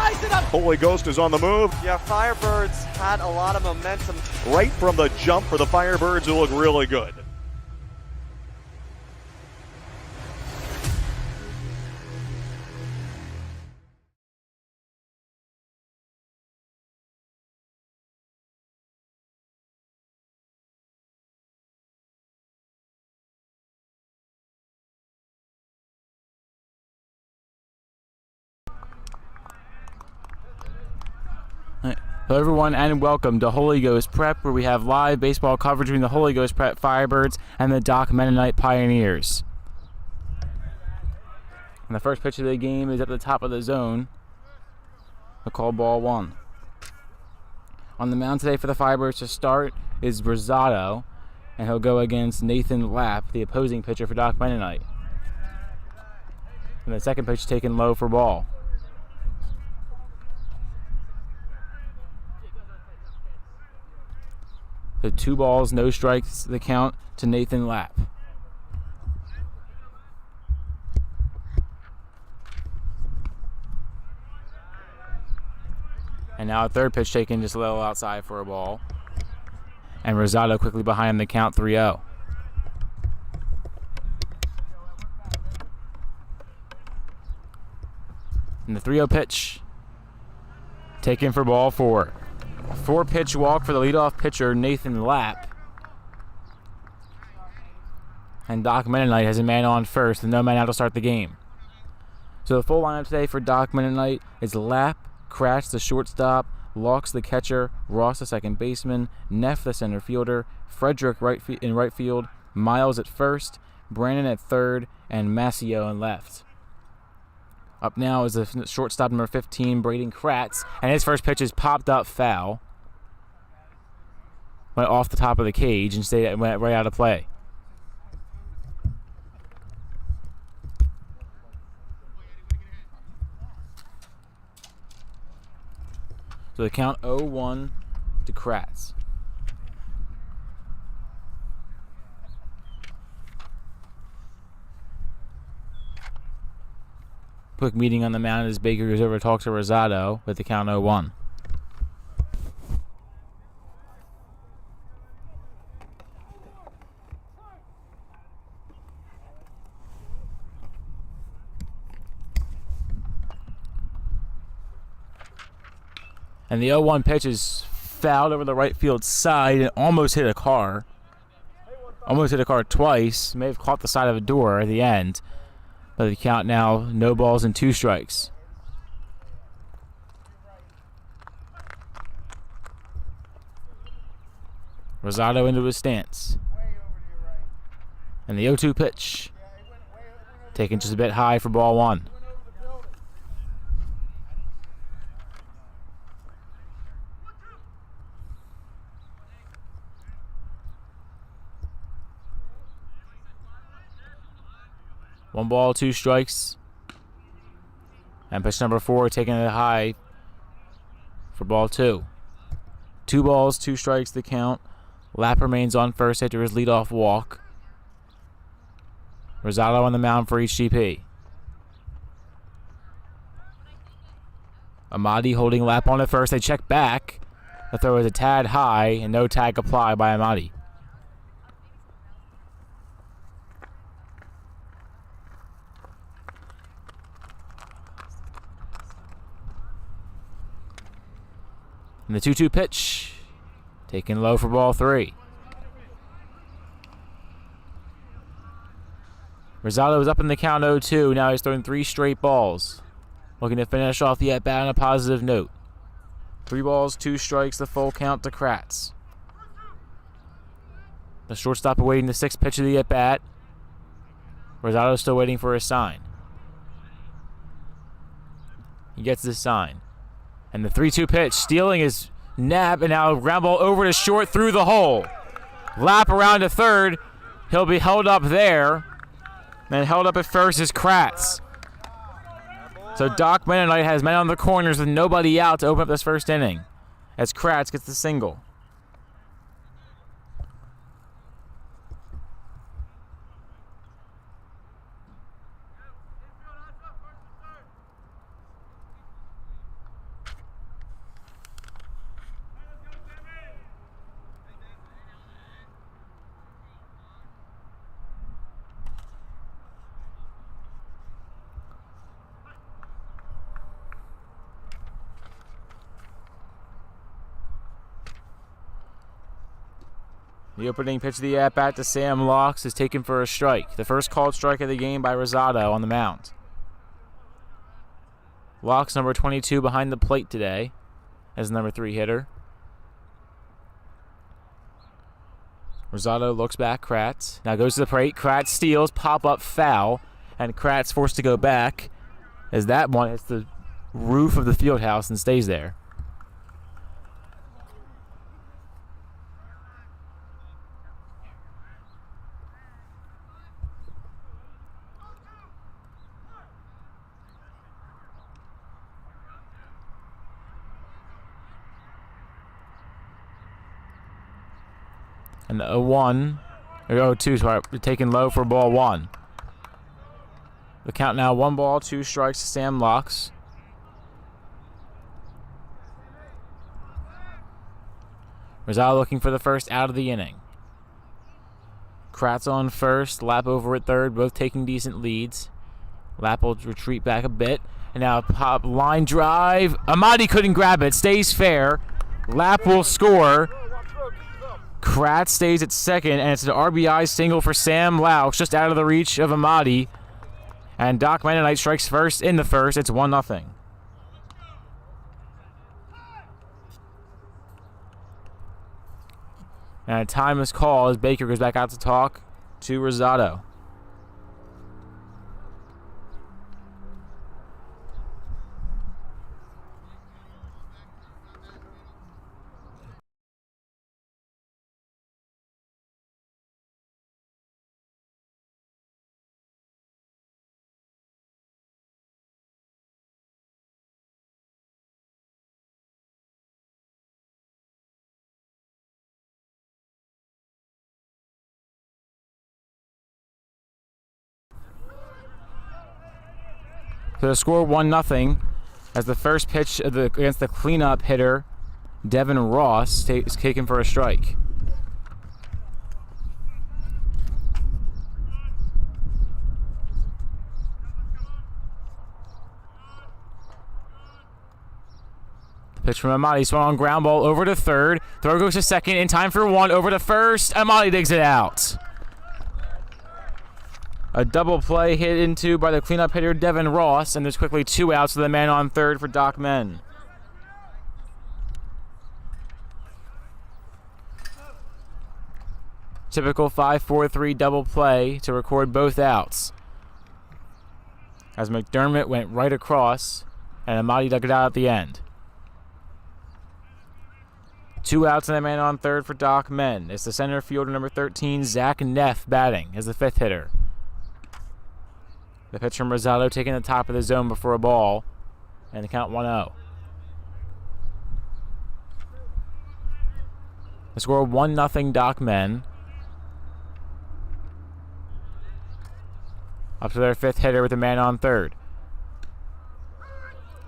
ties it up. Holy Ghost is on the move. Yeah, Firebirds had a lot of momentum. Right from the jump for the Firebirds, who look really good. Hello everyone and welcome to Holy Ghost Prep, where we have live baseball coverage between the Holy Ghost Prep Firebirds and the Doc Mennonite Pioneers. And the first pitch of the game is at the top of the zone. The call ball 1. On the mound today for the Firebirds to start is Rosado, and he'll go against Nathan Lapp, the opposing pitcher for Doc Mennonite. And the second pitch taken low for ball. So 2 balls, no strikes, the count to Nathan Lapp. And now a third pitch taken just a little outside for a ball. And Rosado quickly behind the count 3-0. And the 3-0 pitch taken for ball 4. 4-pitch walk for the leadoff pitcher, Nathan Lapp. And Doc Mennonite has a man on first and no man out to start the game. So the full lineup today for Doc Mennonite is Lapp, Kratz the shortstop, Laux the catcher, Ross the second baseman, Neff the center fielder, Frederick in right field, Miles at first, Brandon at third, and Mascio in left. Up now is the shortstop number 15, Braden Kratz, and his first pitch is popped up foul. Went off the top of the cage and went right out of play. So the count 0-1 to Kratz. Quick meeting on the mound as Baker goes over to talk to Rosado with the count 0-1. And the 0-1 pitch is fouled over the right field side and almost hit a car. Almost hit a car twice. May have caught the side of a door at the end. But the count now, no balls and 2 strikes. Rosado into his stance. And the 0-2 pitch. Taken just a bit high for ball 1. One ball, 2 strikes. And pitch number 4 taking it high for ball 2. 2 balls, 2 strikes the count. Lapp remains on first after his leadoff walk. Rosado on the mound for HGP. Amadi holding Lapp on at first. They check back. The throw is a tad high and no tag applied by Amadi. And the 2-2 pitch, taken low for ball 3. Rosado is up in the count 0-2. Now he's throwing 3 straight balls. Looking to finish off the at-bat on a positive note. 3 balls, 2 strikes, the full count to Kratz. The shortstop awaiting the 6th pitch of the at-bat. Rosado still waiting for his sign. He gets his sign. And the 3-2 pitch, stealing his nap, and now ground ball over to short through the hole. Lapp around to third. He'll be held up there. And held up at first is Kratz. So Doc Mennonite has men on the corners with nobody out to open up this first inning as Kratz gets the single. The opening pitch of the at-bat to Sam Locks is taken for a strike. The first called strike of the game by Rosado on the mound. Locks, number 22, behind the plate today as number 3 hitter. Rosado looks back, Kratz. Now goes to the plate. Kratz steals, pop-up foul, and Kratz forced to go back as that one hits the roof of the field house and stays there. And the 0-1, or 0-2, sorry, taken low for ball 1. The count now 1 ball, 2 strikes to Sam Locks. Rosado looking for the first out of the inning. Kratz on first, Lapp over at third, both taking decent leads. Lapp will retreat back a bit. And now a pop line drive. Amati couldn't grab it, stays fair. Lapp will score. Kratz stays at second, and it's an RBI single for Sam Laux, just out of the reach of Amati. And Doc Mennonite strikes first in the first. It's 1-0. And a time is called as Baker goes back out to talk to Rosado. So the score 1-0 as the first pitch of against the cleanup hitter, Devin Ross, is taken for a strike. The pitch from Amati, swung on ground ball over to third. Throw goes to second, in time for 1, over to first. Amati digs it out. A double play hit into by the cleanup hitter, Devin Ross, and there's quickly 2 outs with the man on third for Doc Men. Typical 5-4-3 double play to record both outs. As McDermott went right across, and Amati dug it out at the end. 2 outs and a man on third for Doc Men. It's the center fielder, number 13, Zach Neff, batting as the 5th hitter. The pitch from Rosado taking the top of the zone before a ball, and the count 1-0. The score 1-0 Doc Men. Up to their 5th hitter with a man on third.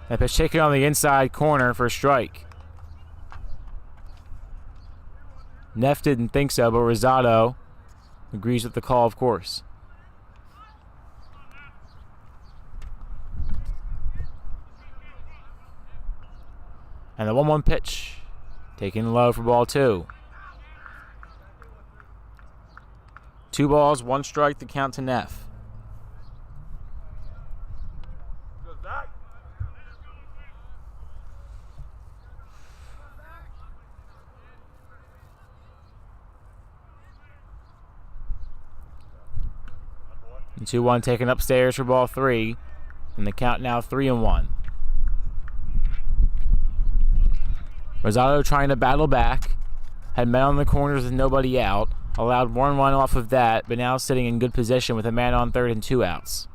The pitch taken on the inside corner for a strike. Neff didn't think so, but Rosado agrees with the call, of course. And the 1-1 pitch, taken low for ball 2. 2 balls, 1 strike, the count to Neff. And 2-1 taken upstairs for ball 3, and the count now 3-1. Rosado trying to battle back, had men on the corners with nobody out, allowed 1 run off of that, but now sitting in good position with a man on third and 2 outs.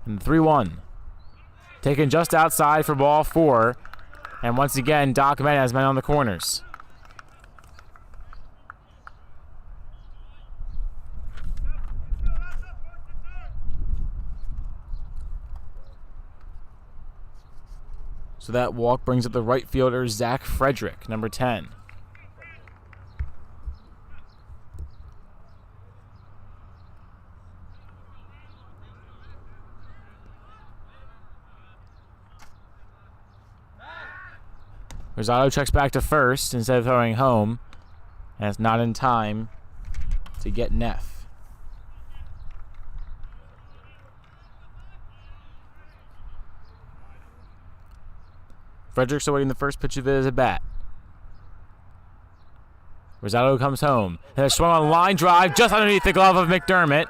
And 3-1. Taken just outside for ball 4, and once again, Doc Men has men on the corners. So that walk brings up the right fielder, Zach Frederick, number 10. Rosado checks back to first instead of throwing home, and it's not in time to get Neff. Frederick's awaiting the first pitch of his at bat. Rosado comes home. And a swung on line drive just underneath the glove of McDermott.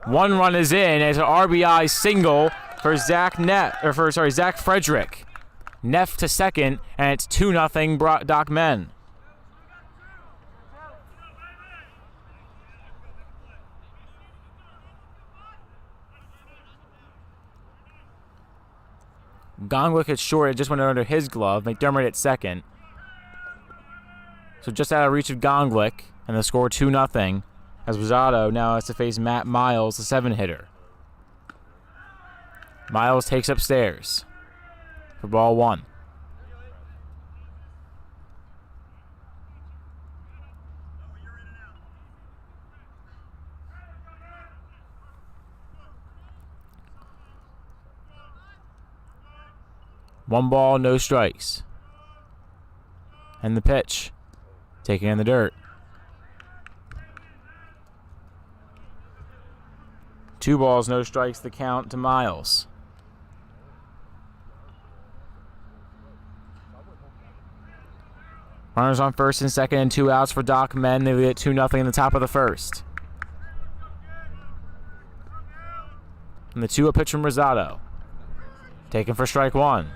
One run is in. It's an RBI single for Zach Frederick. Neff to second, and it's 2-0 Doc Men. Gongwick hit short. It just went under his glove. McDermott at second. So just out of reach of Gongwick, and the score 2-0. As Rosado now has to face Matt Miles, the 7-hitter. Miles takes upstairs for ball 1. One ball, no strikes. And the pitch. Taken in the dirt. 2 balls, no strikes, the count to Miles. Runners on first and second and 2 outs for Doc Men. They lead at 2-0 in the top of the first. And the 2-0 pitch from Rosado. Taken for strike 1.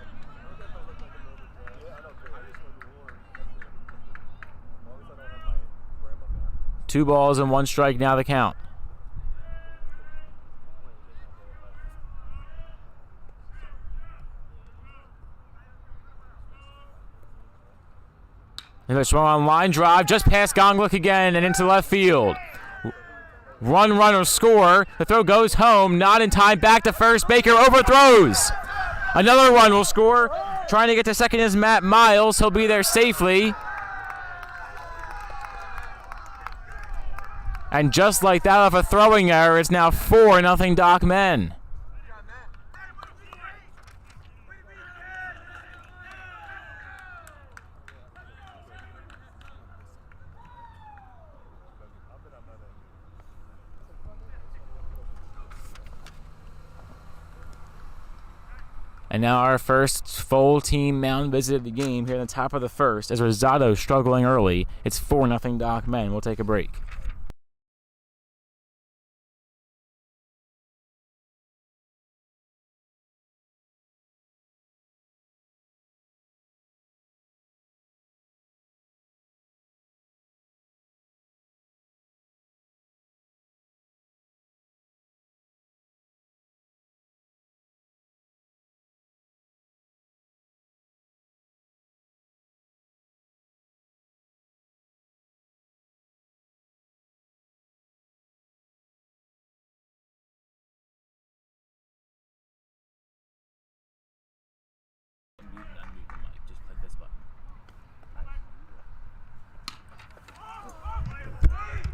Two balls and 1 strike, now the count. And the swung on line drive just past Gongwick again and into left field. Runner score. The throw goes home, not in time. Back to first. Baker overthrows. Another run will score. Trying to get to second is Matt Miles. He'll be there safely. And just like that off a throwing error, it's now 4-0 Doc Men. And now our first full team mound visit of the game here in the top of the first. As Rosado struggling early, it's 4-0 Doc Men. We'll take a break.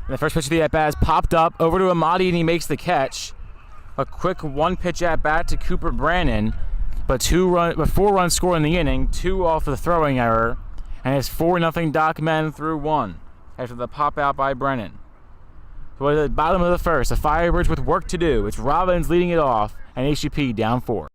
And the first pitch of the at-bat is popped up over to Amadi, and he makes the catch. A quick one-pitch at-bat to Cooper Brannon, but 4 runs scored in the inning, 2 off the throwing error, and it's 4-0 Doc Men through 1 after the pop-out by Brennan. So at the bottom of the first, the Firebirds with work to do. It's Robbins leading it off, and HGP down 4.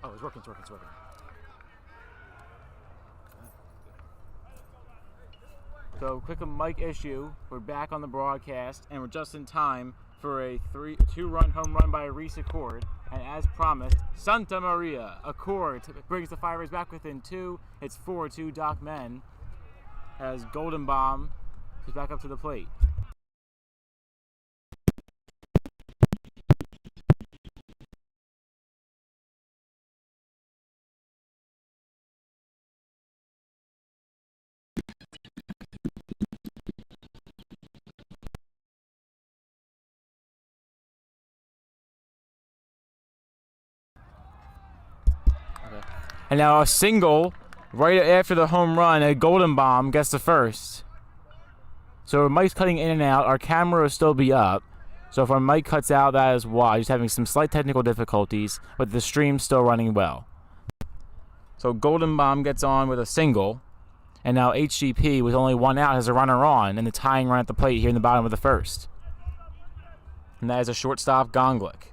Oh, it's working. So, quick mic issue. We're back on the broadcast, and we're just in time for a 2-run home run by Reese Accord. And as promised, Santa Maria Accord brings the Firebirds back within 2. It's 4-2 Doc Men as Golden Bomb is back up to the plate. And now a single right after the home run, a Golden Bomb gets the first. So Mike's cutting in and out. Our camera will still be up. So if our mic cuts out, that is why. He's having some slight technical difficulties, but the stream's still running well. So Golden Bomb gets on with a single. And now HGP, with only 1 out, has a runner on and the tying run at the plate here in the bottom of the first. And that is a shortstop, Gonglick.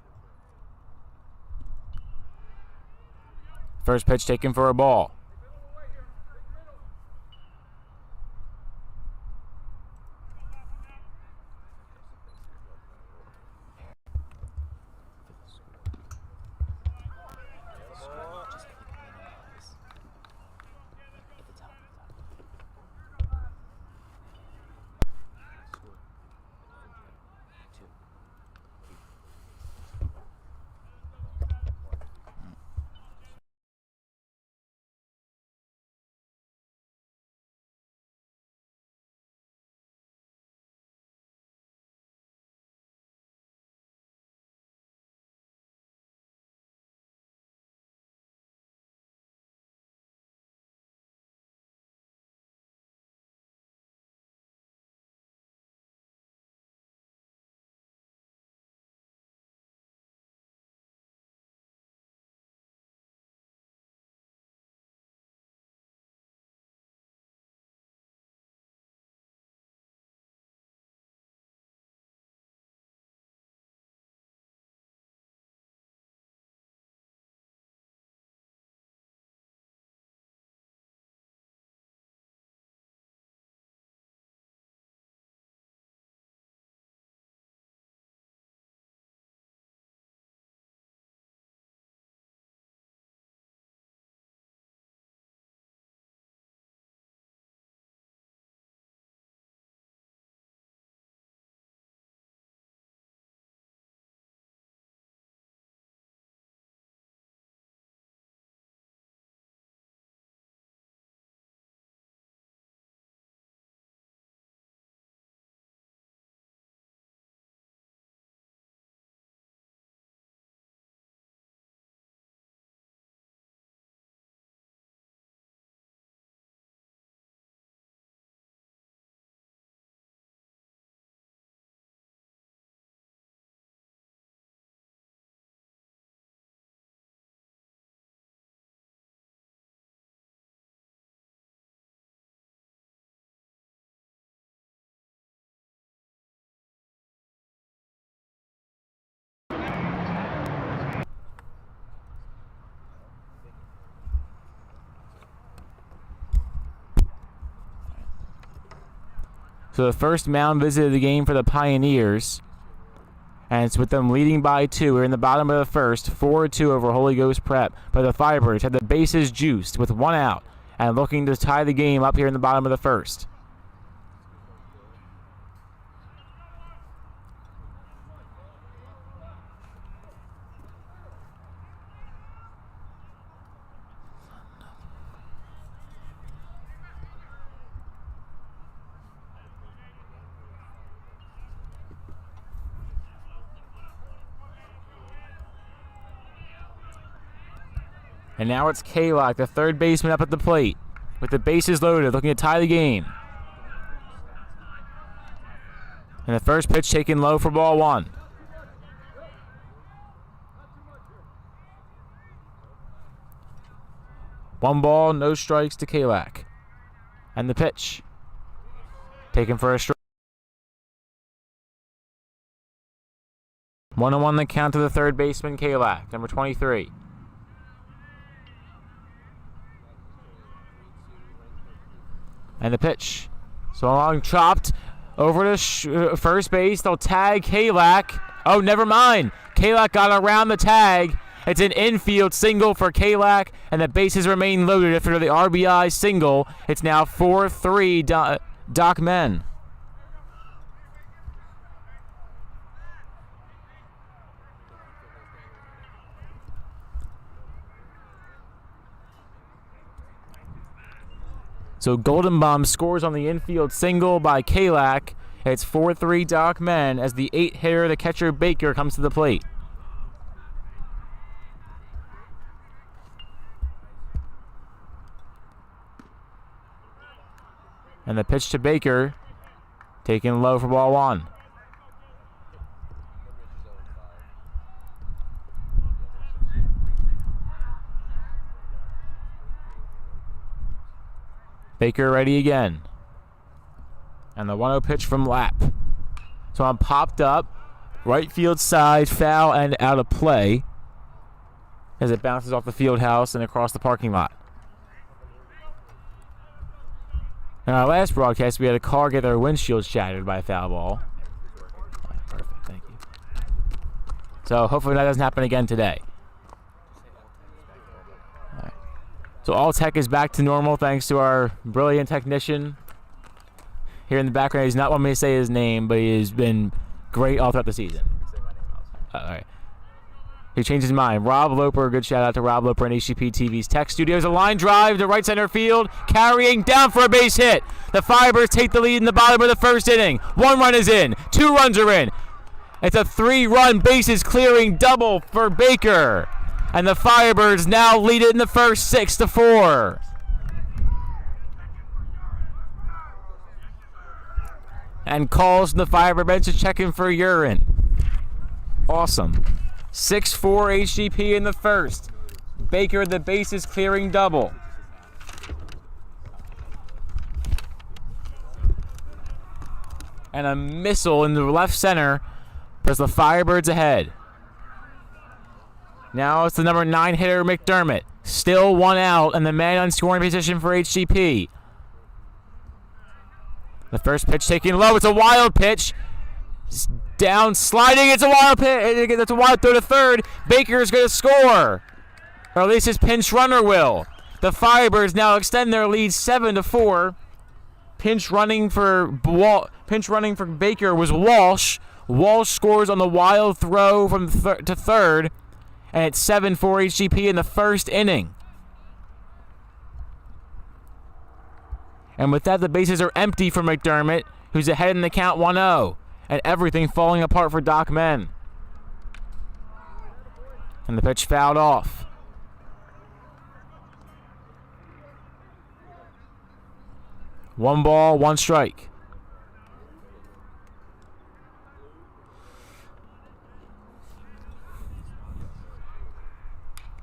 First pitch taken for a ball. So the first mound visit of the game for the Pioneers. And it's with them leading by 2. We're in the bottom of the first, 4-2 over Holy Ghost Prep. But the Firebirds had the bases juiced with 1 out and looking to tie the game up here in the bottom of the first. And now it's K-Lock, the third baseman, up at the plate with the bases loaded, looking to tie the game. And the first pitch taken low for ball 1. One ball, no strikes to K-Lock. And the pitch taken for a strike. 1-1 the count to the third baseman, K-Lock, number 23. And the pitch. Swung chopped over to first base. They'll tag Kalak. Oh, never mind. Kalak got around the tag. It's an infield single for Kalak, and the bases remain loaded after the RBI single. It's now 4-3 Doc Men. So Golden Bomb scores on the infield single by Kalak. It's 4-3 Doc Men as the 8-hitter, the catcher Baker, comes to the plate. And the pitch to Baker, taken low for ball 1. Baker ready again. And the 1-0 pitch from Lapp. So I'm popped up, right field side, foul and out of play as it bounces off the field house and across the parking lot. In our last broadcast, we had a car get their windshield shattered by a foul ball. Oh, perfect, thank you. So hopefully that doesn't happen again today. All right. So all tech is back to normal thanks to our brilliant technician. Here in the background, he's not wanting me to say his name, but he has been great all throughout the season. All right. He changed his mind. Rob Loper, good shout out to Rob Loper and HGPTV's Tech Studios. A line drive to right center field, carrying down for a base hit. The Firebirds take the lead in the bottom of the first inning. 1 run is in, 2 runs are in. It's a 3-run bases clearing double for Baker. And the Firebirds now lead it in the first 6-4. And calls from the Firebird bench to check in for urine. Awesome. 6-4 HGP in the first. Baker the bases clearing double. And a missile in the left center puts the Firebirds ahead. Now it's the number 9 hitter McDermott. Still 1 out and the man on scoring position for HGP. The first pitch taken low. It's a wild pitch. Down sliding. It's a wild pitch. That's a wild throw to third. Baker is going to score. Or at least his pinch runner will. The Firebirds now extend their lead 7-4. Pinch running for Baker was Walsh. Walsh scores on the wild throw from to third. And it's 7-4 HGP in the first inning. And with that, the bases are empty for McDermott, who's ahead in the count 1-0. And everything falling apart for Doc Men. And the pitch fouled off. One ball, 1 strike.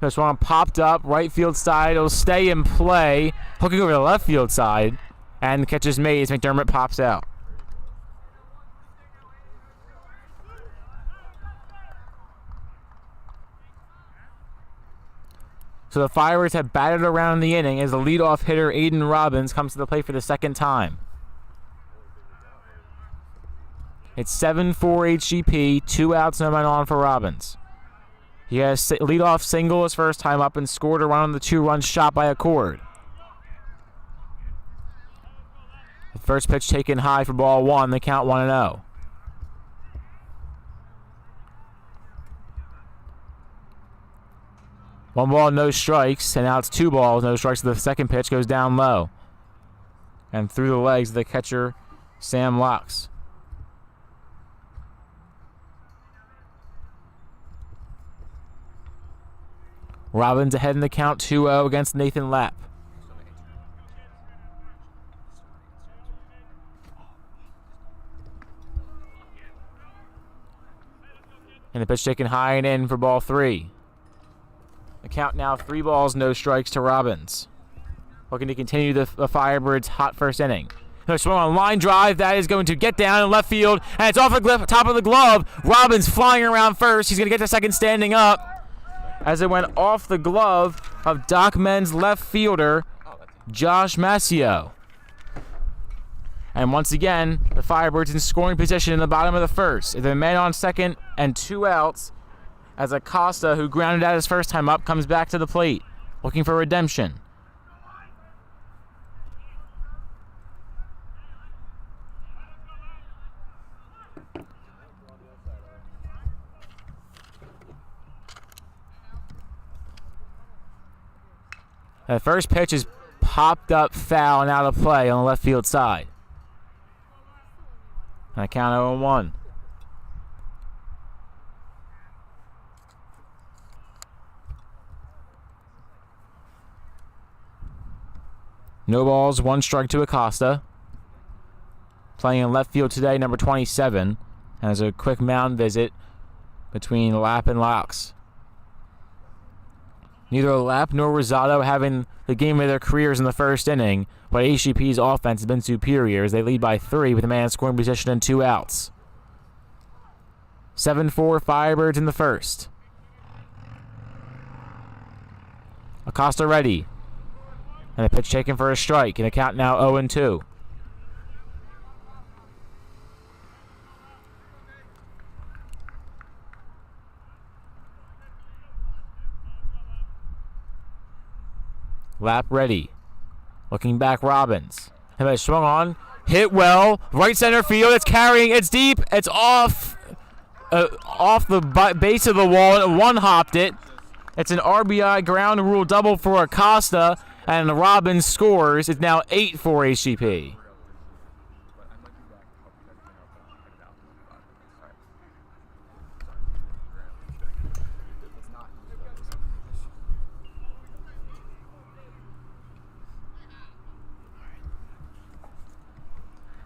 This one popped up, right field side. It'll stay in play. Hooking over the left field side. And the catch is made as McDermott pops out. So the Firebirds have batted around the inning as the leadoff hitter Aiden Robbins comes to the plate for the second time. It's 7-4 HGP, 2 outs, no men on for Robbins. He has leadoff single his first time up and scored a run on the 2-run shot by Accord. The first pitch taken high for ball 1, the count 1-0. One ball, no strikes, and now it's 2 balls, no strikes. The second pitch goes down low. And through the legs of the catcher, Sam Locks. Robbins ahead in the count 2-0 against Nathan Lapp. And the pitch taken high and in for ball 3. The count now 3 balls, no strikes to Robbins. Looking to continue the Firebirds' hot first inning. They're swung on a line drive. That is going to get down in left field. And it's off the top of the glove. Robbins flying around first. He's going to get to second standing up. As it went off the glove of Doc Men's left fielder, Josh Massio. And once again, the Firebirds in scoring position in the bottom of the first. The man on second and 2 outs as Acosta, who grounded out his first time up, comes back to the plate, looking for redemption. The first pitch is popped up foul and out of play on the left field side. And I count 0-1. No balls, 1 strike to Acosta. Playing in left field today, number 27. And there's a quick mound visit between Lapp and Laux. Neither Lapp nor Rosado having the game of their careers in the first inning, but HGP's offense has been superior as they lead by 3 with a man in scoring position and 2 outs. 7-4 Firebirds in the first. Acosta ready. And a pitch taken for a strike, and a count now 0-2. Lapp ready. Looking back, Robbins. And they swung on. Hit well. Right center field. It's carrying. It's deep. It's off the base of the wall. And one-hopped it. It's an RBI ground rule double for Acosta. And Robbins scores. It's now 8 for HGP.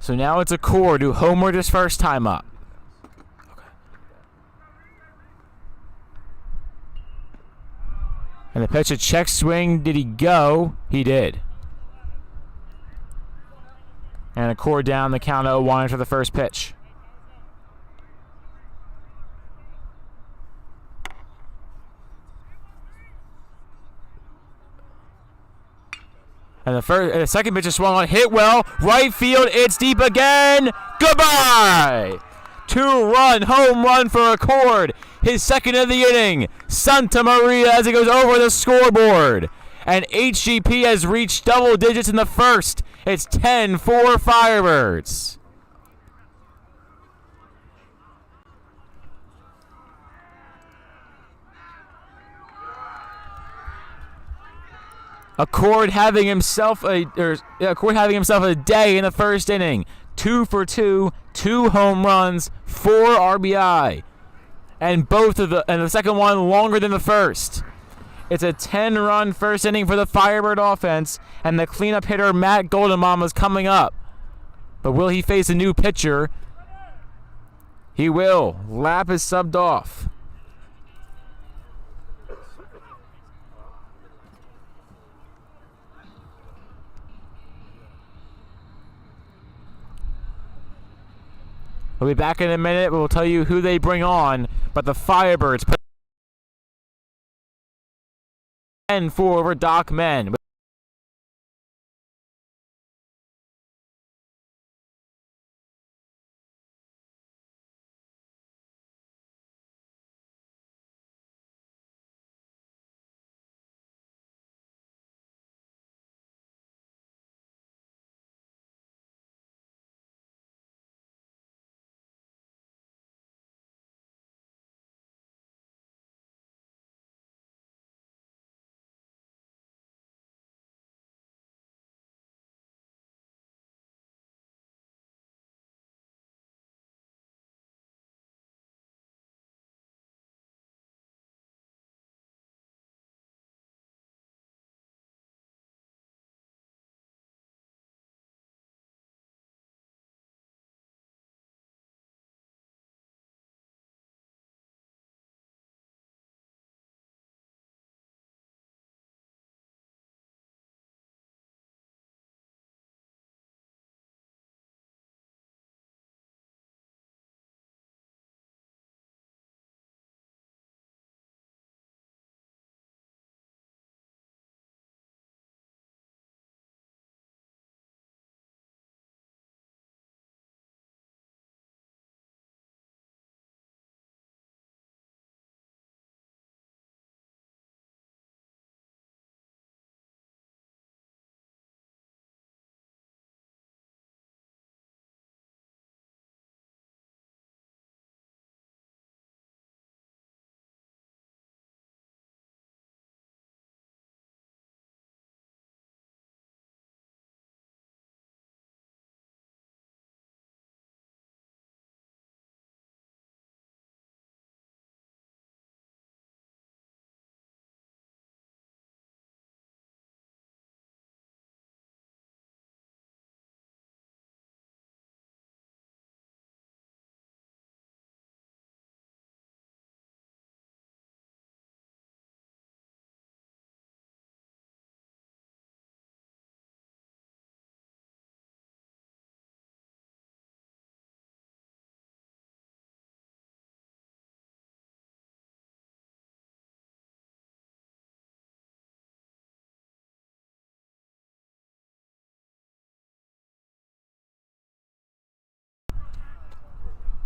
So now it's Accord who homered his first time up. And the pitch, a check swing. Did he go? He did. And Accord down the count 0-1 after the first pitch. And the second pitch is swung on, hit well, right field, it's deep again. Goodbye! 2-run home run for Accord. His second of the inning. Santa Maria as it goes over the scoreboard. And HGP has reached double digits in the first. It's 10-4 Firebirds. Accord having himself a day in the first inning. 2 for 2, 2 home runs, 4 RBI, and the second one longer than the first. It's a 10-run first inning for the Firebird offense, and the cleanup hitter Matt Goldenbaum is coming up. But will he face a new pitcher? He will. Lapp is subbed off. We'll be back in a minute. We'll tell you who they bring on. But the Firebirds put 10-4 over Doc Men.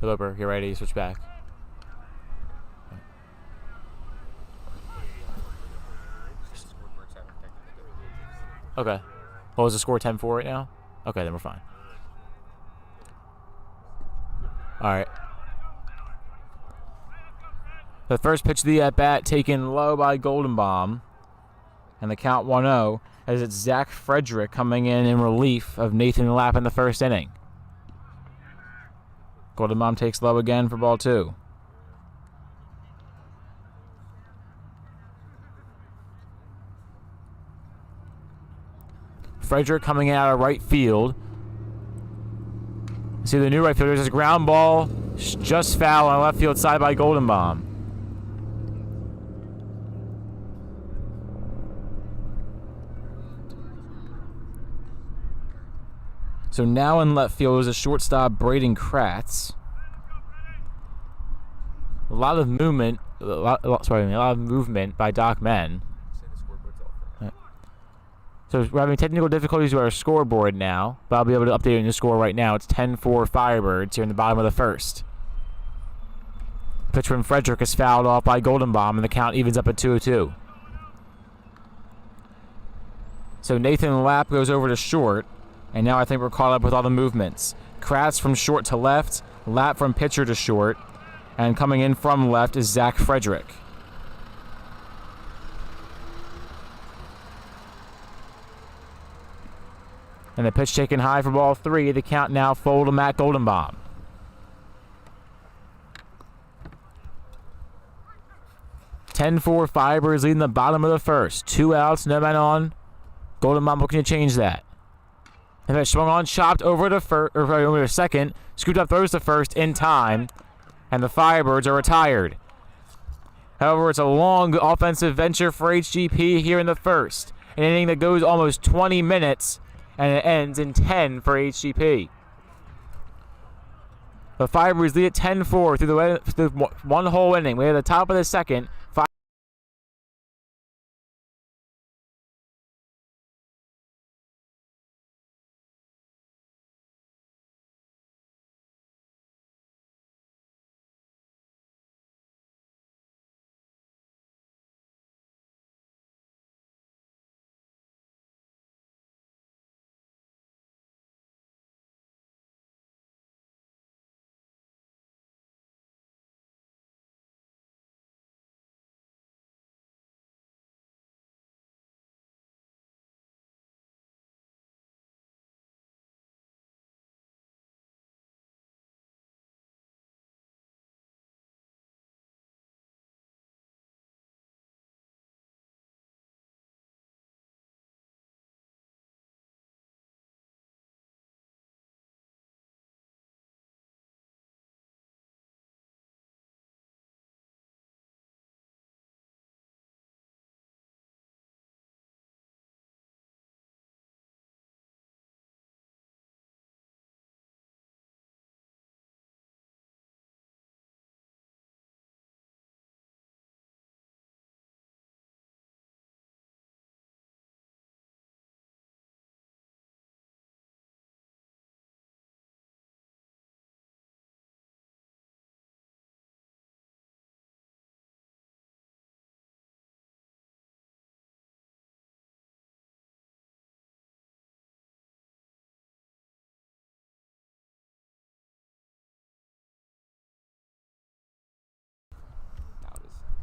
Hillhopper, get ready, switch back. Okay. What was the score, 10-4 right now? Okay, then we're fine. All right. The first pitch of the at-bat taken low by Golden Bomb. And the count 1-0 as it's Zach Frederick coming in relief of Nathan Lapp in the first inning. Golden Bomb takes low again for ball 2. Frederick coming out of right field. See the new right fielder. There's a ground ball just foul on left field side by Golden Bomb. So now in left field is a shortstop, Braden Kratz. A lot of movement. A lot of movement by Doc Men. So we're having technical difficulties with our scoreboard now, but I'll be able to update you on the score right now. It's 10-4 Firebirds here in the bottom of the first. Pitch from Frederick is fouled off by Golden Bomb, and the count evens up at 2-2. So Nathan Lapp goes over to short, and now I think we're caught up with all the movements. Kratz from short to left, Lapp from pitcher to short, and coming in from left is Zach Frederick. And the pitch taken high for ball 3. The count now full to Matt Golden Bomb. (10-4) Firebirds leading the bottom of the first. 2 outs, no men on. Golden Bomb looking to change that. And then swung on, chopped over to second. Scooped up, throws to first in time. And the Firebirds are retired. However, it's a long offensive venture for HGP here in the first. An inning that goes almost 20 minutes. And it ends in 10 for HGP. The Firebirds lead at 10-4 through the one whole inning. We're at the top of the second.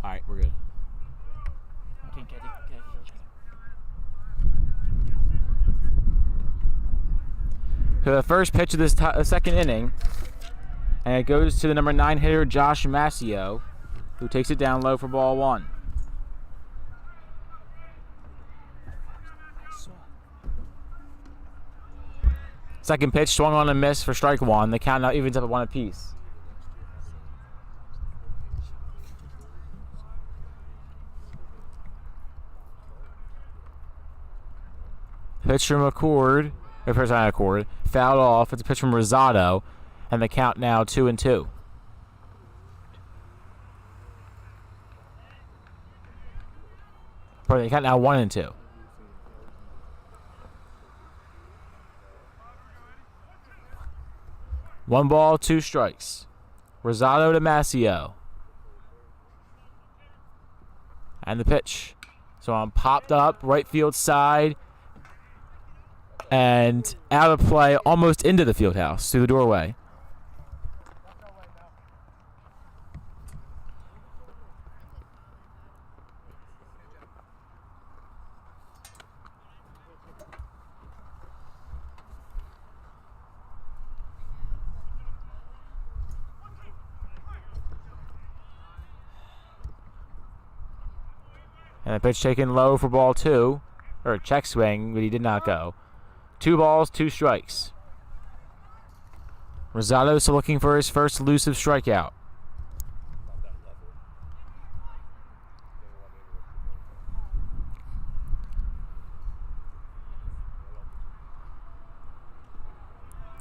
All right, we're good. So the first pitch of this second inning, and it goes to the number 9 hitter, Josh Mascio, who takes it down low for ball 1. Second pitch swung on and missed for strike 1. The count now evens up at 1 apiece. Pitch from Accord, fouled off. It's a pitch from Rosado, and the count now 2-2. Pardon, the count now 1-2. One ball, 2 strikes. Rosado to Mascio. And the pitch. So I'm popped up, right field side, and out of play, almost into the field house, through the doorway. And the pitch taken low for ball 2. Or check swing, but he did not go. 2 balls, 2 strikes. Rosado still looking for his first elusive strikeout.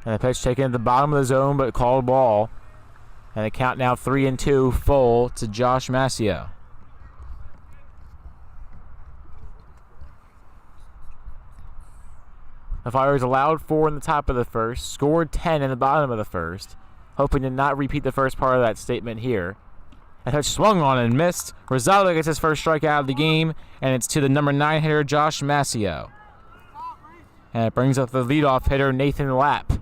And the pitch taken at the bottom of the zone, but called ball. And the count now 3-2, full to Josh Mascio. The Flyers allowed 4 in the top of the first, scored 10 in the bottom of the first, hoping to not repeat the first part of that statement here. A pitch swung on and missed. Rosado gets his first strikeout of the game, and it's to the number 9 hitter, Josh Mascio. And it brings up the leadoff hitter, Nathan Lapp.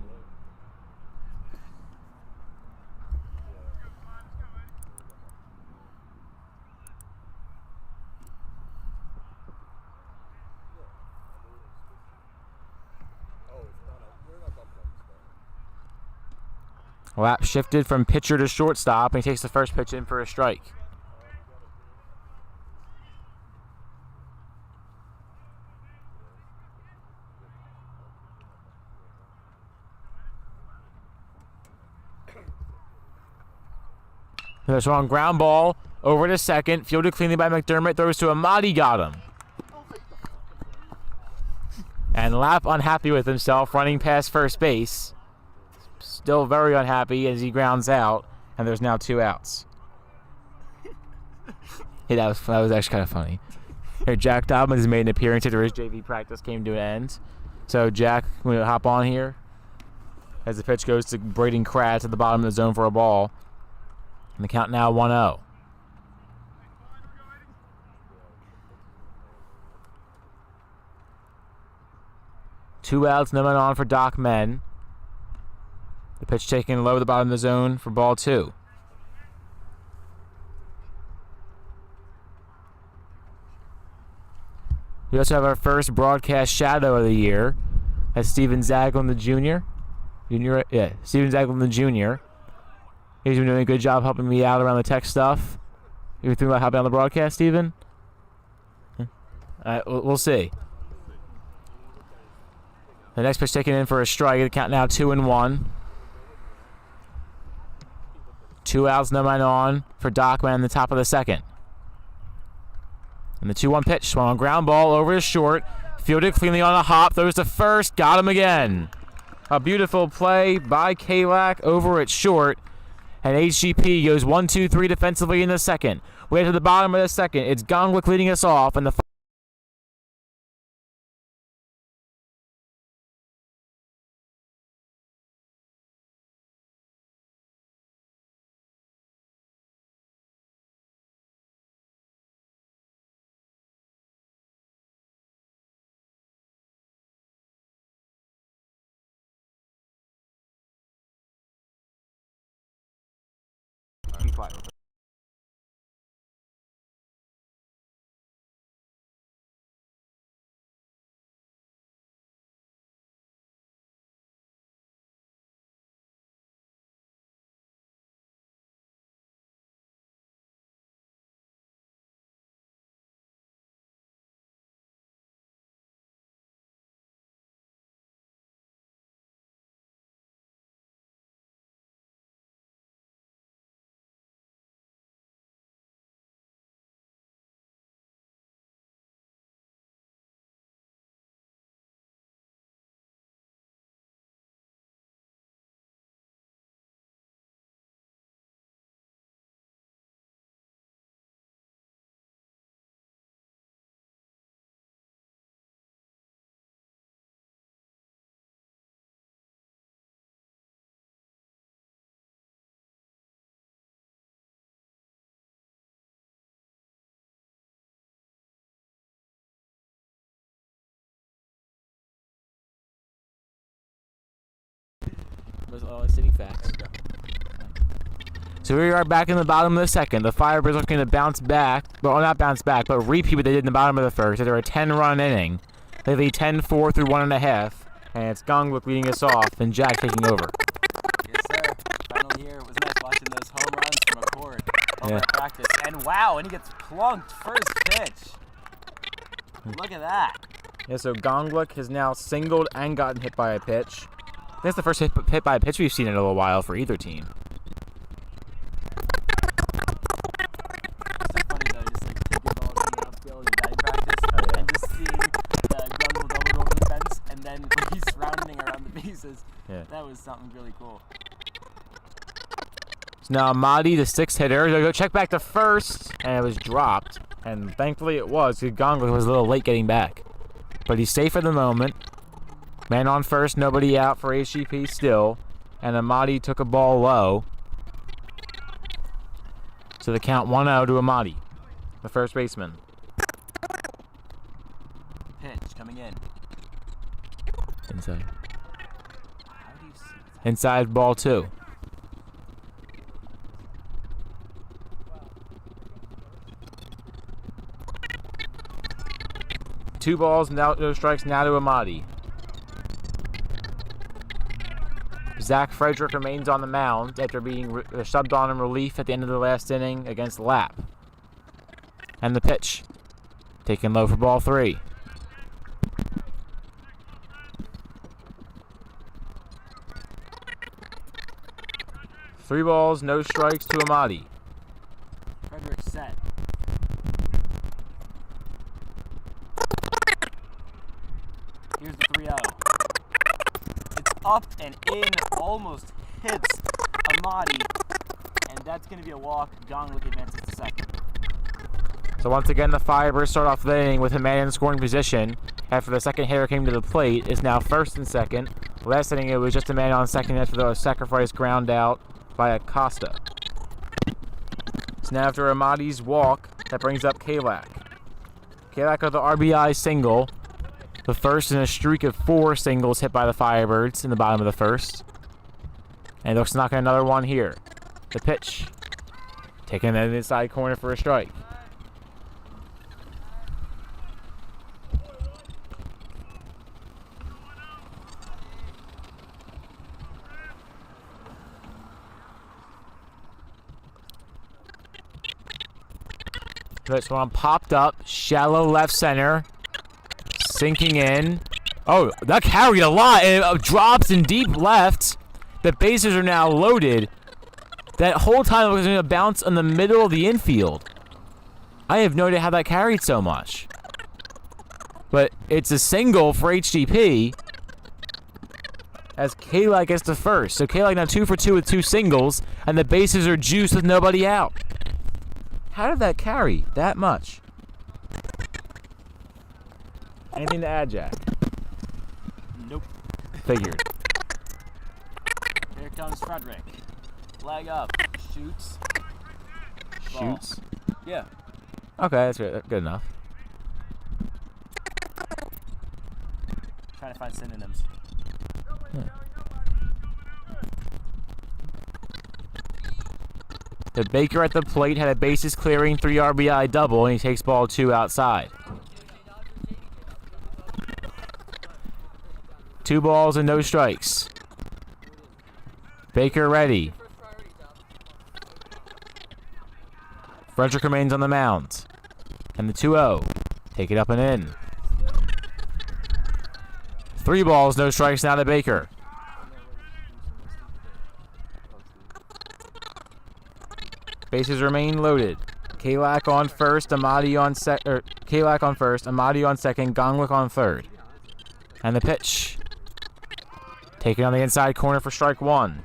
Lapp shifted from pitcher to shortstop, and he takes the first pitch in for a strike. There's one ground ball over to second, fielded cleanly by McDermott, throws to Amadi, got him. And Lapp unhappy with himself, running past first base. Still very unhappy as he grounds out, and there's now 2 outs. Hey, that was actually kind of funny. Here, Jack Dobbins made an appearance after his JV practice came to an end. So Jack, we hop on here as the pitch goes to Braden Kratz at the bottom of the zone for a ball. And the count now 1-0. Two outs, no men on for Doc Men. The pitch taken low at the bottom of the zone for ball 2. We also have our first broadcast shadow of the year. That's Steven Zaglin the Jr. Steven Zaglin the Jr. He's been doing a good job helping me out around the tech stuff. You think about helping on the broadcast, Steven? All right, we'll see. The next pitch taken in for a strike. The count now 2-1. 2 outs, no man on for Dockman in the top of the second. And the 2-1 pitch, swung on ground ball over to short. Fielded cleanly on a hop, throws to first, got him again. A beautiful play by Kalak over at short. And HGP goes 1-2-3 defensively in the second. Way to the bottom of the second. It's Gongwick leading us off, and the Sitting facts. So we are back in the bottom of the second. The Firebirds looking to bounce back. Well, not bounce back, but repeat what they did in the bottom of the first. They're a 10-run inning. They lead 10-4 through 1.5. And it's Gongbuk leading us off and Jack taking over. Yes, sir. Final year. It was nice watching those home runs from Accord over at practice. And wow, and he gets plunked first pitch. Look at that. Yeah, so Gongbuk has now singled and gotten hit by a pitch. That's the first hit by a pitch we've seen in a little while for either team. It's so funny though, just like taking balls in the outfield in batting practice and just seeing the Grumble double over the fence and then he's rounding around the bases. Yeah. That was something really cool. So now Amadi, the 6th hitter, he'll go check back to first, and it was dropped. And thankfully it was, because Gongbuk was a little late getting back. But he's safe at the moment. Man on first, nobody out for HGP still. And Amadi took a ball low. So the count 1-0 to Amadi, the first baseman. Pitch coming in. Inside. How do you see that? Inside ball 2. Two balls, no strikes now to Amadi. Zach Frederick remains on the mound after being subbed on in relief at the end of the last inning against Lapp. And the pitch. Taken low for ball 3. Three balls, no strikes to Amadi. Frederick set. Here's the 3-0. It's up and in, almost hits Amadi, and that's going to be a walk. Gongbuk advances to second. So once again, the Firebirds start off the inning with a man in scoring position. After the second hitter came to the plate, is now first and second. Last inning, it was just a man on second after the sacrifice ground out by Acosta. So now after Amadi's walk, that brings up Kalak. Kalak with the RBI single. The first in a streak of 4 singles hit by the Firebirds in the bottom of the first. And looks to knock in another one here. The pitch. Taking an inside corner for a strike. This one popped up, shallow left center, sinking in. Oh, that carried a lot, and it drops in deep left. The bases are now loaded. That whole time it was going to bounce in the middle of the infield. I have no idea how that carried so much. But it's a single for HGP as Kalak gets to first. So Kalak now 2 for 2 with 2 singles, and the bases are juiced with nobody out. How did that carry that much? Anything to add, Jack? Nope. Figured. Here comes Frederick. Flag up. Shoots. Ball. Shoots. Yeah. Okay, that's good enough. Trying to find synonyms. The Baker at the plate had a bases clearing 3 RBI double, and he takes ball 2 outside. 2 balls and no strikes. Baker ready. Frederick remains on the mound. And the 2-0. Take it up and in. 3 balls, no strikes now to Baker. Bases remain loaded. Kalak on first, Amadi on Kalak on first, Amadi on second, Gongbuk on third. And the pitch. Taken on the inside corner for strike 1.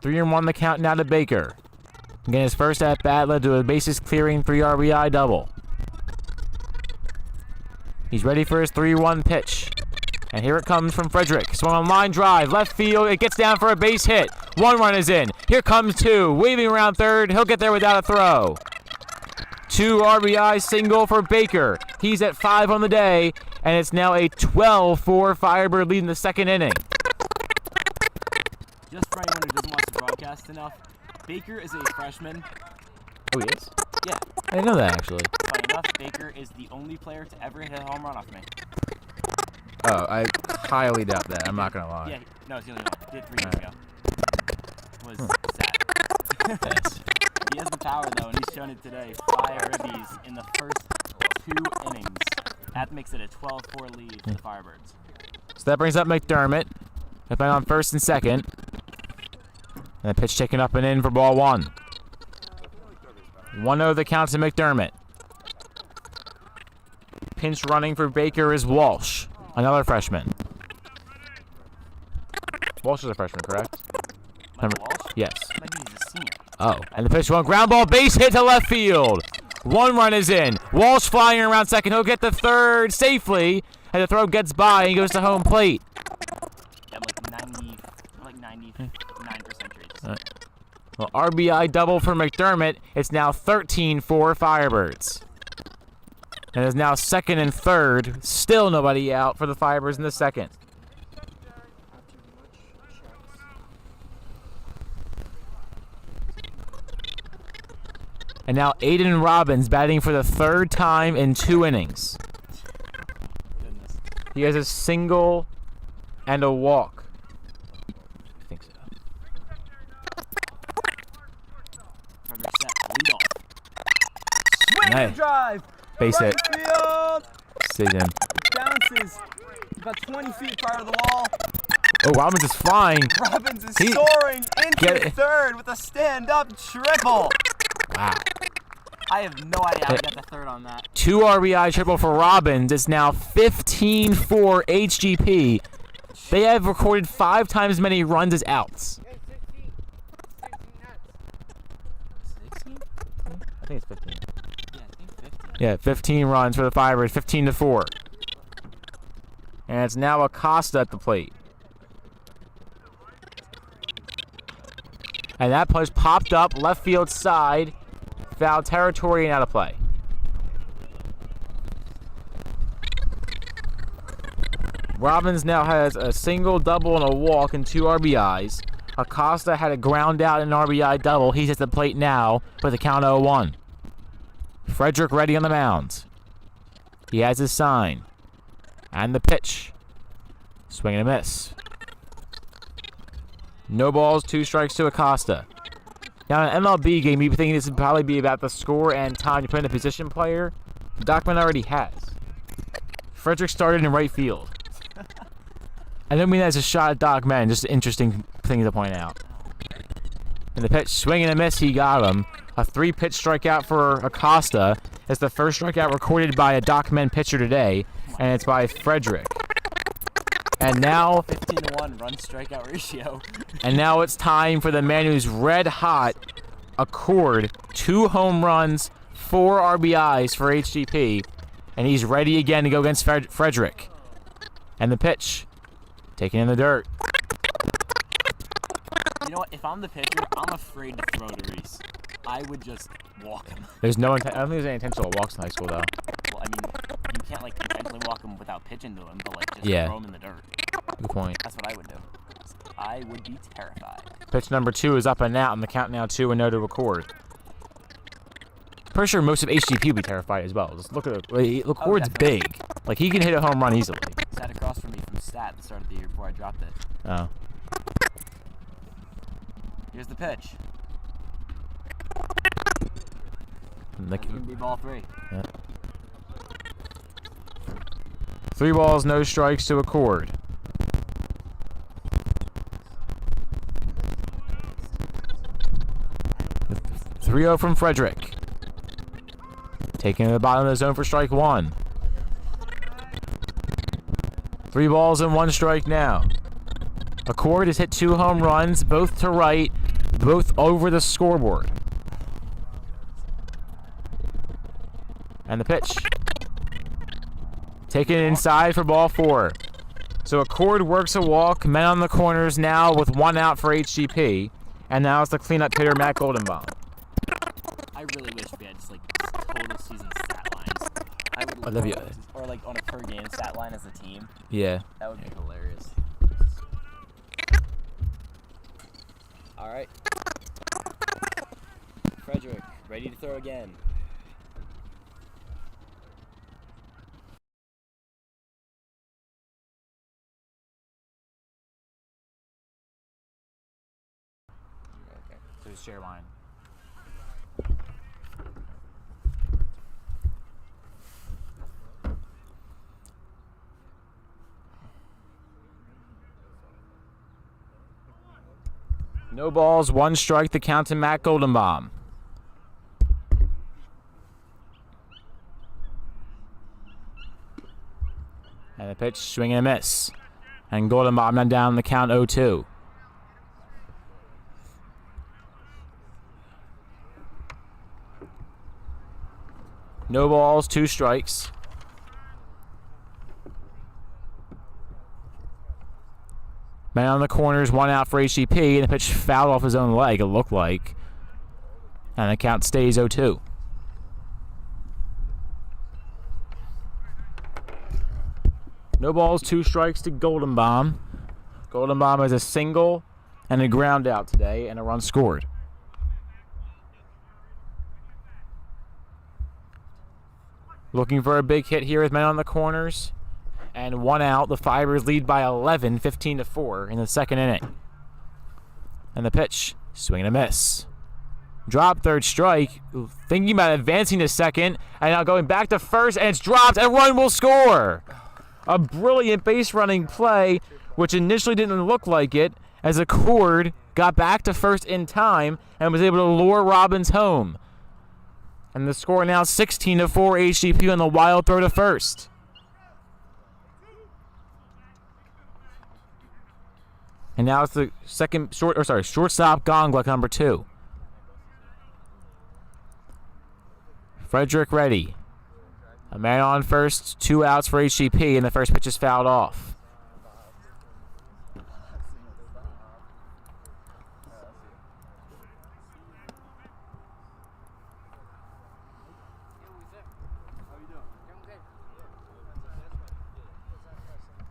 3-1 the count now to Baker. Again, his first at bat led to a bases clearing 3 RBI double. He's ready for his 3-1 pitch. And here it comes from Frederick. Swung on line drive, left field. It gets down for a base hit. 1 run is in. Here comes 2. Waving around third. He'll get there without a throw. 2 RBI single for Baker. He's at 5 on the day. And it's now a 12-4 Firebird lead in the second inning. Just for anyone who doesn't watch the broadcast enough, Baker is a freshman. Oh, he is? Yeah. I didn't know that, actually. Funny enough, Baker is the only player to ever hit a home run off me. Oh, I highly doubt that. I'm not going to lie. Yeah, no, it's the only one. Did 3 years ago. Was sad. Yes. He has the power, though, and he's shown it today. 5 ribbies in the first 2 innings. That makes it a 12-4 lead for the Firebirds. So that brings up McDermott. They're playing on first and second. And the pitch taken up and in for ball 1. 1-0 the count to McDermott. Pinch running for Baker is Walsh, another freshman. Walsh is a freshman, correct? Michael Walsh? Yes. Maybe he's a senior. Oh, and the pitch one ground ball, base hit to left field. 1 run is in. Walsh flying around second. He'll get the third safely, and the throw gets by and he goes to home plate. Yeah, like 99% trees. Well, RBI double for McDermott. It's now 13-4 Firebirds. And it's now second and third. Still nobody out for the Firebirds in the second. And now Aiden Robbins batting for the 3rd time in 2 innings. Goodness. He has a single and a walk. I think so. Trevor set, lead off. Swing Nice. drive. Base Right hit. field. Stays in. Bounces about 20 feet prior to the wall. Oh, Robbins is flying. Robbins is He- soaring Get into it. third with a stand-up triple. Wow. I have no idea how he got the third on that. 2 RBI triple for Robbins. It's now 15-4 HGP. They have recorded 5 times as many runs as outs. 16? I think it's 15. Yeah, I think 15. Yeah, 15 runs for the Firebirds, 15-4. And it's now Acosta at the plate. And that punch popped up left field side, foul territory and out of play. Robbins now has a single, double, and a walk and 2 RBIs. Acosta had a ground out and an RBI double. He's at the plate now with a count 0-1. Frederick ready on the mound. He has his sign. And the pitch. Swing and a miss. No balls, 2 strikes to Acosta. Now, in an MLB game, you'd be thinking this would probably be about the score and time to put in a position player. Dockman already has. Frederick started in right field. I don't mean that as a shot at Doc Man, just an interesting thing to point out. And the pitch, swing and a miss, he got him. A 3-pitch strikeout for Acosta. It's the first strikeout recorded by a Doc Man pitcher today, and it's by Frederick. And now, 15-1 run strikeout ratio. and now it's time for the man who's red hot, Accord. 2 home runs, 4 RBIs for HGP, and he's ready again to go against Frederick. And the pitch, taken in the dirt. You know what? If I'm the pitcher, I'm afraid to throw to Reese. I would just walk him. There's no, I don't think there's any intentional walks in high school though. Well, I mean, you can't like intentionally walk him without pitching to him, but like just Yeah. throw him in the dirt. Good point. That's what I would do. I would be terrified. Pitch number 2 is up and out, and the count now 2-0 to Accord. Pretty sure most of HGP would be terrified as well. Just look at it. Accord's definitely. big. Like, he can hit a home run easily. Sat across from me from Stat at the start of the year before I dropped it. Oh. Here's the pitch. Like, That's gonna be ball 3. 3 balls, no strikes to Accord. The 3-0 from Frederick. Taking to the bottom of the zone for strike 1. 3 balls and 1 strike now. Accord has hit 2 home runs, both to right, both over the scoreboard. And the pitch. Taken inside for ball 4. So Accord works a walk, men on the corners now with 1 out for HGP. And now it's the cleanup hitter, Matt Goldenbaum. I really wish we had just like total season stat lines. I would I'd love you. or like on a per game stat line as a team. Yeah. That would be hilarious. All right. Frederick, ready to throw again. Okay. So it's share line. No balls, 1 strike. The count to Matt Goldenbaum. And the pitch, swing and a miss. And Goldenbaum now down the count 0-2. No balls, 2 strikes. Man on the corners, 1 out for HGP, and the pitch fouled off his own leg, it looked like. And the count stays 0-2. No balls, 2 strikes to Goldenbaum. Goldenbaum has a single and a ground out today, and a run scored. Looking for a big hit here with men on the corners. And 1 out. The Fibers lead by 11, 15-4 in the second inning. And the pitch, swing and a miss. Drop, 3rd strike. Thinking about advancing to second. And now going back to first, and it's dropped. A run will score. A brilliant base running play, which initially didn't look like it, as Accord got back to first in time and was able to lure Robbins home. And the score now 16-4 HGP on the wild throw to first. And now it's the shortstop Gongluck, number 2. Frederick ready. A man on first, 2 outs for HGP, and the first pitch is fouled off.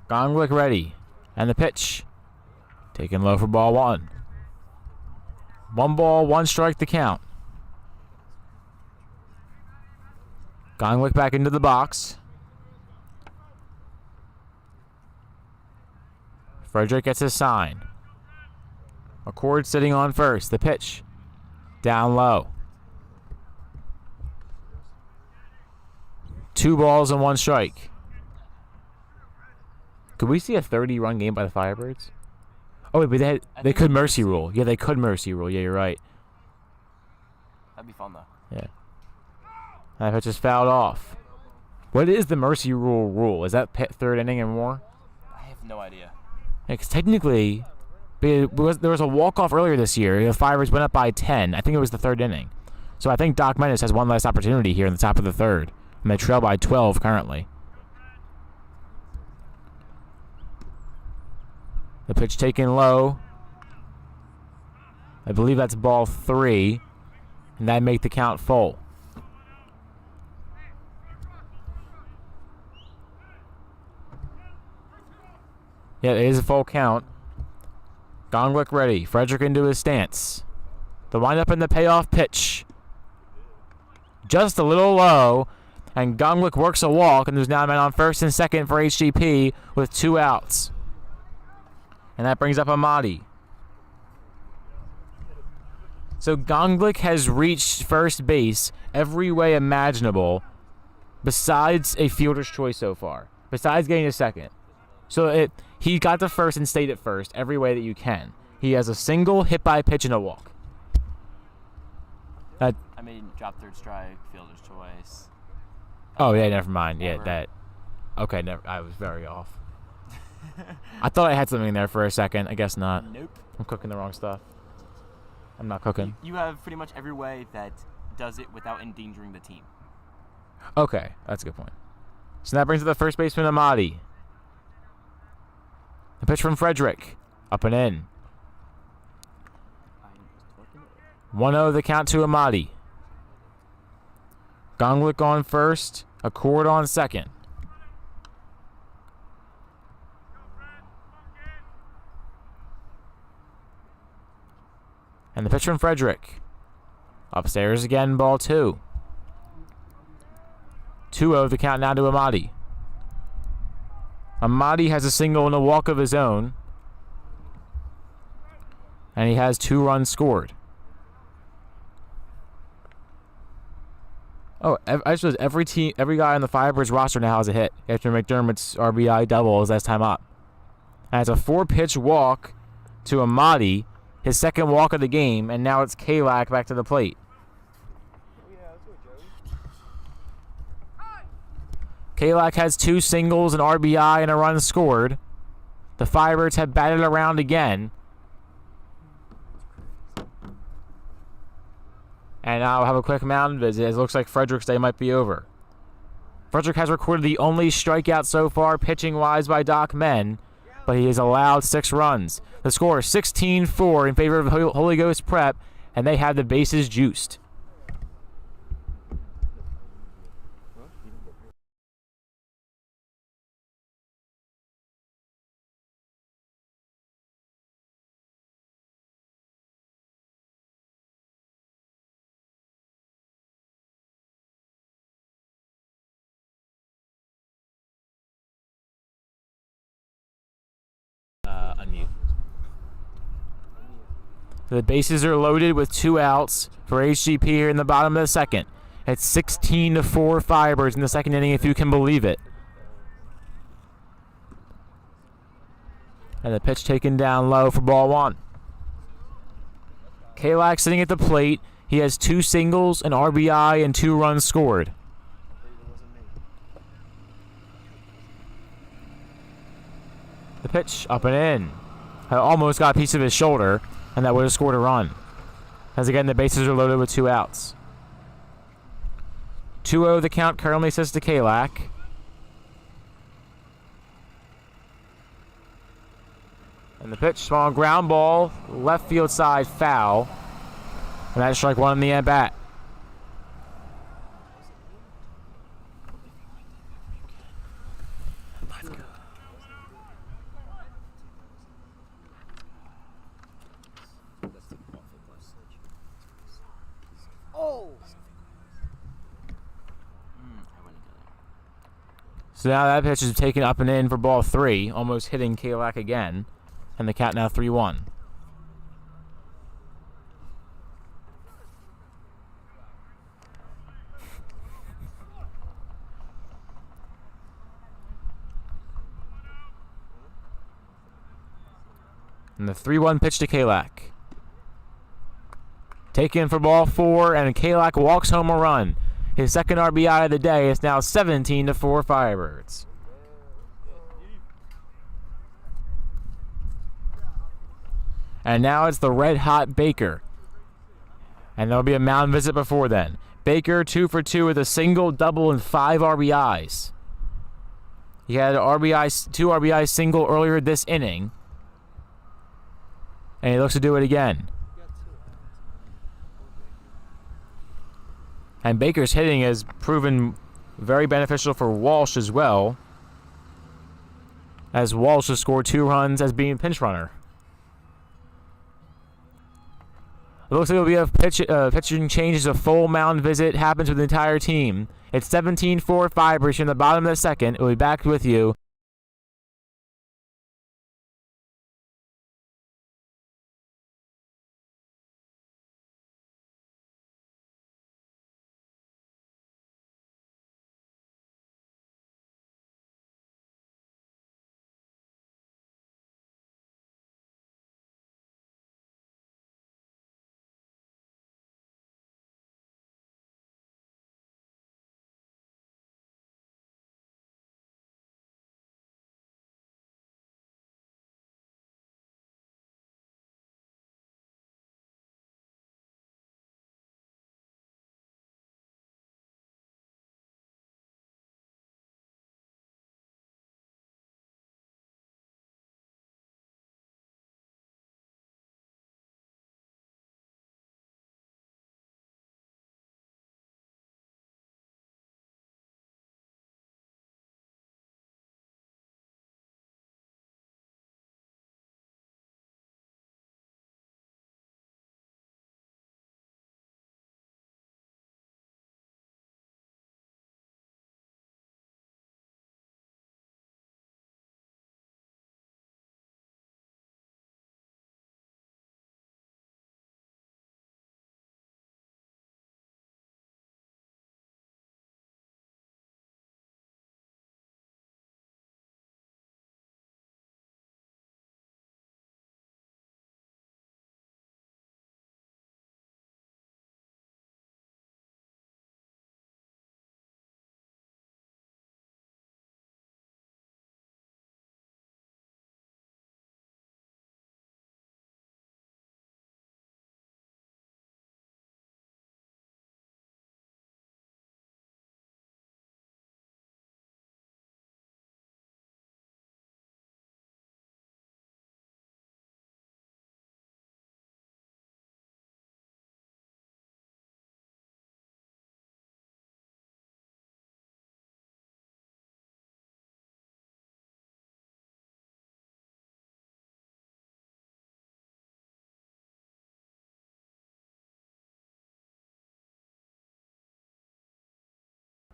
Gongluck ready. And the pitch. Taken low for ball 1. 1 ball, 1 strike to count. Gongluck back into the box. Frederick gets his sign. Accord sitting on first. The pitch. Down low. 2 balls and 1 strike. Could we see a 30-run game by the Firebirds? Oh, wait, but they could mercy rule. Yeah, they could mercy rule. Yeah, you're right. That'd be fun, though. Yeah. That pitch is fouled off. What is the mercy rule? Is that 3rd inning and more? I have no idea. Because technically, there was a walk-off earlier this year. The Firebirds went up by 10. I think it was the 3rd inning. So I think Doc Menace has one last opportunity here in the top of the 3rd. And they trail by 12 currently. The pitch taken low. I believe that's ball 3. And that make the count full. Yeah, it is a full count. Gongluck ready. Frederick into his stance. The windup and the payoff pitch. Just a little low. And Gongluck works a walk. And there's now a man on first and second for HGP with 2 outs. And that brings up Amadi. So Gongluck has reached first base every way imaginable besides a fielder's choice so far. Besides getting to second. So he got to first and stayed at first every way that you can. He has a single, hit by pitch, and a walk. I mean, drop 3rd strike, fielder's choice. Oh, yeah, never mind. Yeah, that. Okay, I was very off. I thought I had something there for a second. I guess not. Nope. I'm cooking the wrong stuff. I'm not cooking. You have pretty much every way that does it without endangering the team. Okay, that's a good point. So that brings up the first baseman, Amadi. The pitch from Frederick. Up and in. 1-0 the count to Amadi. Gongluck on first. Accord on second. And the pitch from Frederick. Upstairs again, ball 2. 2-0 the count now to Amadi. Amadi has a single and a walk of his own. And he has 2 runs scored. Oh, I suppose every guy on the Firebirds roster now has a hit after McDermott's RBI double his last time up. And it's a 4-pitch walk to Amadi, his second walk of the game, and now it's Kalak back to the plate. Kalak has 2 singles, an RBI, and a run scored. The Firebirds have batted around again. And now I'll have a quick mound visit, as it looks like Frederick's day might be over. Frederick has recorded the only strikeout so far, pitching-wise, by Doc Men, but he has allowed 6 runs. The score is 16-4 in favor of Holy Ghost Prep, and they have the bases juiced. Unmute. The bases are loaded with 2 outs for HGP here in the bottom of the second. It's 16-4 Firebirds in the second inning, if you can believe it. And the pitch taken down low for ball 1. Kalak sitting at the plate. He has 2 singles, an RBI, and 2 runs scored. The pitch up and in. Almost got a piece of his shoulder, and that would have scored a run. As again, the bases are loaded with 2 outs. 2-0 the count currently sits to Kalak. And the pitch, small ground ball, left field side foul. And that's strike 1 in the at-bat. So now that pitch is taken up and in for ball 3, almost hitting Kalak again. And the count now 3-1. And the 3-1 pitch to Kalak. Taken for ball 4, and Kalak walks home a run. His second RBI of the day. Is now 17-4 Firebirds. And now it's the red-hot Baker. And there'll be a mound visit before then. Baker 2 for 2 with a single, double, and 5 RBIs. He had an RBI, 2 RBI single earlier this inning. And he looks to do it again. And Baker's hitting has proven very beneficial for Walsh as well, as Walsh has scored 2 runs as being pinch runner. It looks like it'll be a pitching change as a full mound visit happens with the entire team. It's 17-4 Firebirds in the bottom of the second. We'll be back with you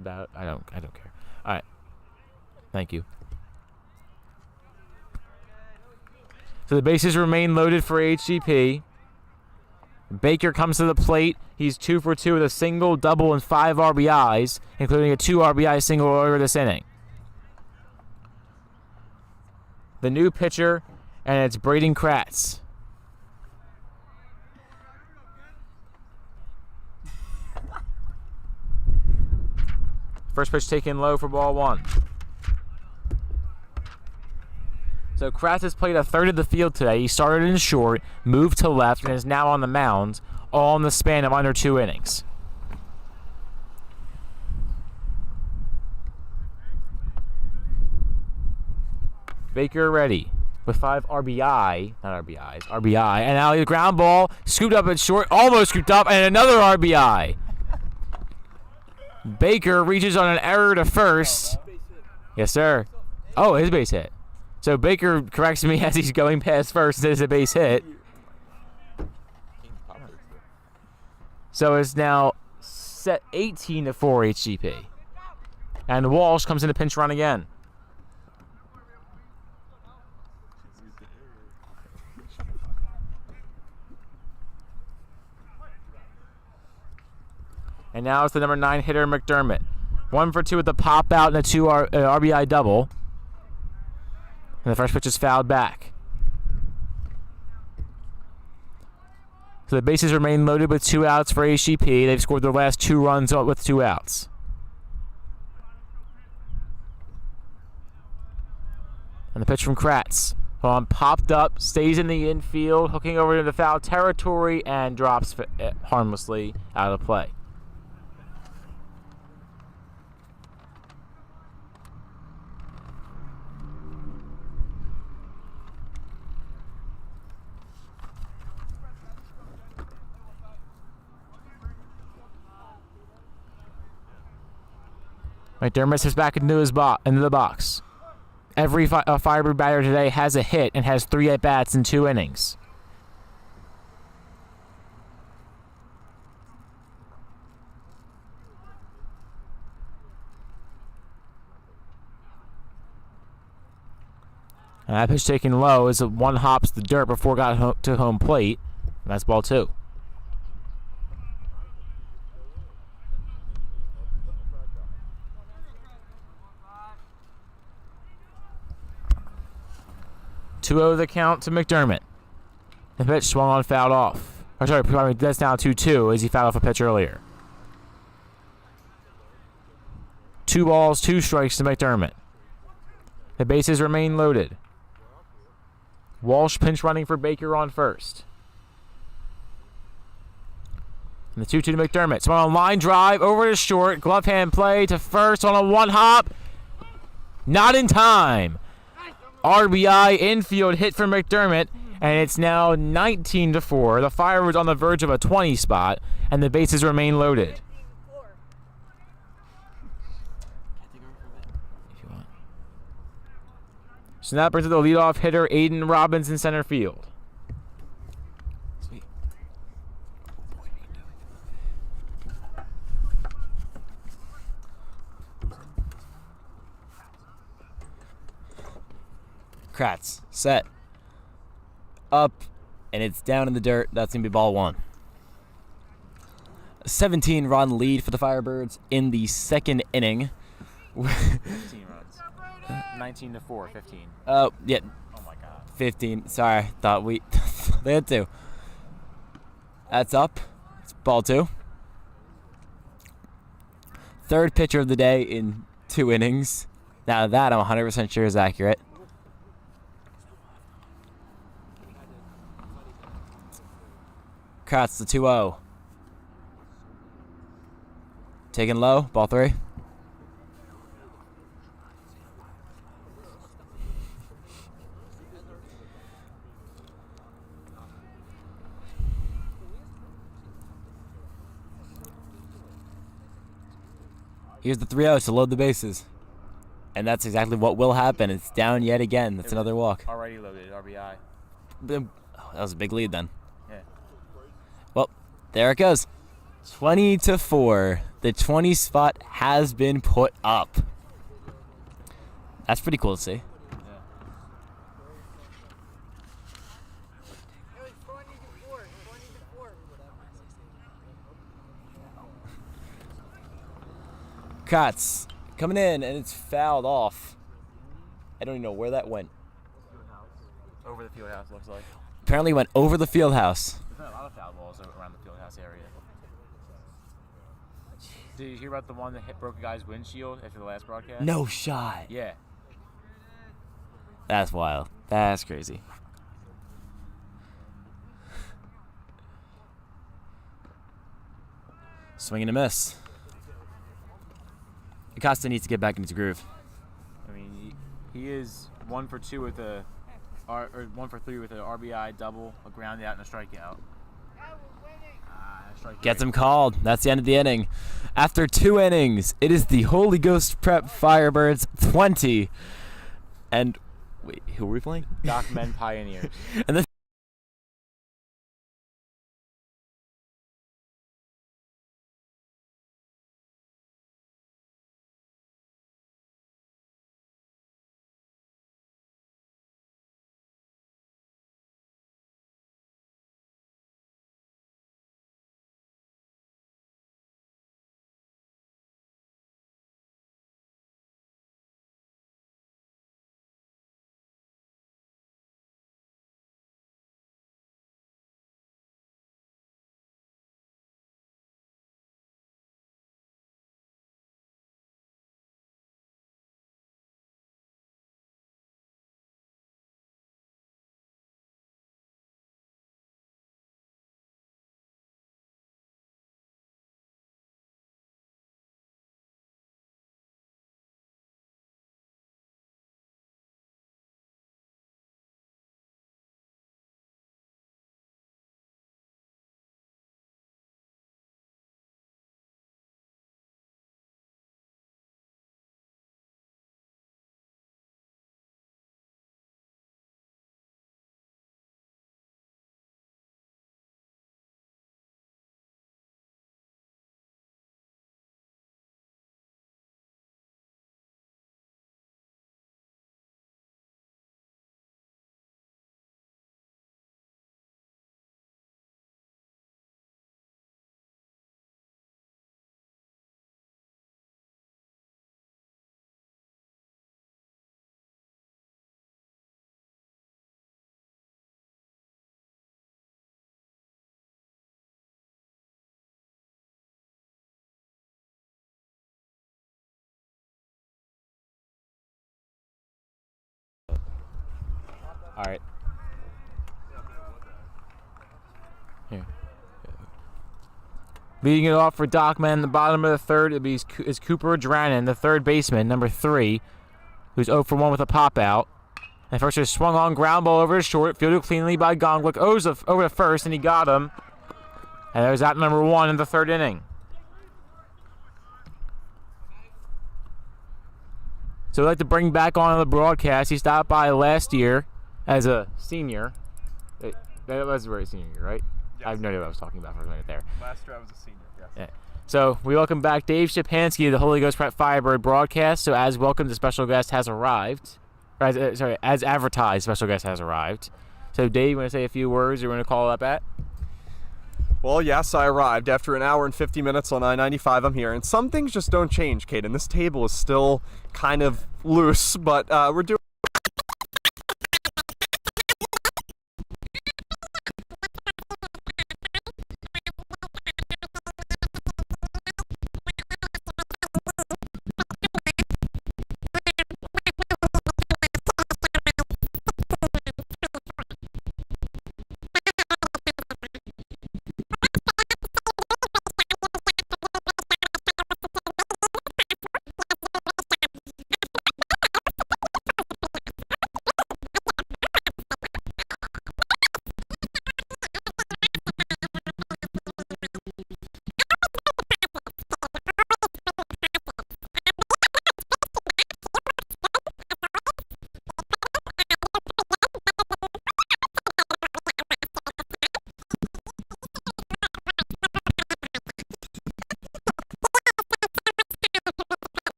about? I don't care. All right. Thank you. So the bases remain loaded for HGP. Baker comes to the plate. He's 2 for 2 with a single, double, and 5 RBIs, including a 2 RBI single over this inning. The new pitcher, and it's Braden Kratz. First pitch taken low for ball 1. So Kratz has played a third of the field today. He started in short, moved to left, and is now on the mound, all in the span of under 2 innings. Baker ready with 5 RBI, not RBIs, RBI, and now the ground ball, scooped up at short, almost scooped up, and another RBI. Baker reaches on an error to first. Yes, sir. Oh, his base hit. So Baker corrects me as he's going past first. It is a base hit. So it's now set 18-4 HGP. And Walsh comes in to pinch run again. And now it's the number 9 hitter, McDermott. 1 for 2 with the pop out and a 2 RBI double. And the first pitch is fouled back. So the bases remain loaded with 2 outs for HGP. They've scored their last 2 runs with 2 outs. And the pitch from Kratz. Popped up, stays in the infield, hooking over into foul territory, and drops harmlessly out of play. McDermott steps back into the box. Every Firebird batter today has a hit and has 3 at-bats in 2 innings. And that pitch taken low as 1 hops the dirt before it got to home plate. And that's ball 2. The count to McDermott. The pitch swung on, fouled off. Or sorry, that's now 2-2 as he fouled off a pitch earlier. 2 balls, 2 strikes to McDermott. The bases remain loaded. Walsh pinch running for Baker on first. And the 2-2 to McDermott. Swung on line drive over to short. Glove hand play to first on a 1 hop. Not in time. RBI infield hit for McDermott, and it's now 19-4. The Firebirds on the verge of a 20 spot, and the bases remain loaded. So that brings it to the leadoff hitter, Aiden Robbins in center field. Sweet. Kratz, set, up, and it's down in the dirt. That's going to be ball 1. A 17-run lead for the Firebirds in the 2nd inning. 15 runs. 19-4, 15. Oh, yeah. Oh my God. 15. Sorry, thought we they had 2. That's up. It's ball 2. 3rd pitcher of the day in 2 innings. Now that I'm 100% sure is accurate. Kratz, the 2-0. Taken low, ball 3. Here's the 3-0 to load the bases. And that's exactly what will happen. It's down yet again. That's another walk. Already loaded, RBI. Oh, that was a big lead then. Yeah. Well, there it goes. 20-4. The 20 spot has been put up. That's pretty cool to see. Cots coming in, and it's fouled off. I don't even know where that went. Over the field house, looks like. Apparently went over the field house. There's been a lot of foul balls around the field house area. Did you hear about the one that broke a guy's windshield after the last broadcast? No shot. Yeah. That's wild. That's crazy. Swing and a miss. Acosta needs to get back into his groove. I mean, he is 1 for 2 with a, or 1 for 3 with an RBI double, a ground out, and a strikeout. Gets him called. That's the end of the inning. After 2 innings, it is the Holy Ghost Prep Firebirds 20. And wait, who are we playing? Doc Men Pioneers. And the all right. Here. Leading it off for Doc Men in the bottom of the third is Cooper Drannon, the third baseman, number 3, who's 0 for 1 with a pop out. And first is swung on ground ball over to short, fielded cleanly by Gongwick over to first, and he got him. And there's out number 1 in the third inning. So we'd like to bring back on the broadcast. He stopped by last year as a senior. That was a very senior year, right? Yes. I have no idea what I was talking about for a minute there. Last year I was a senior, yes. Yeah. So we welcome back Dave Shapansky of the Holy Ghost Prep Firebird broadcast. So as welcome, the special guest has arrived. Or as advertised, special guest has arrived. So Dave, you want to say a few words? You want to call up at? Well, yes, I arrived. After an hour and 50 minutes on I-95, I'm here. And some things just don't change, Caden. This table is still kind of loose, but we're doing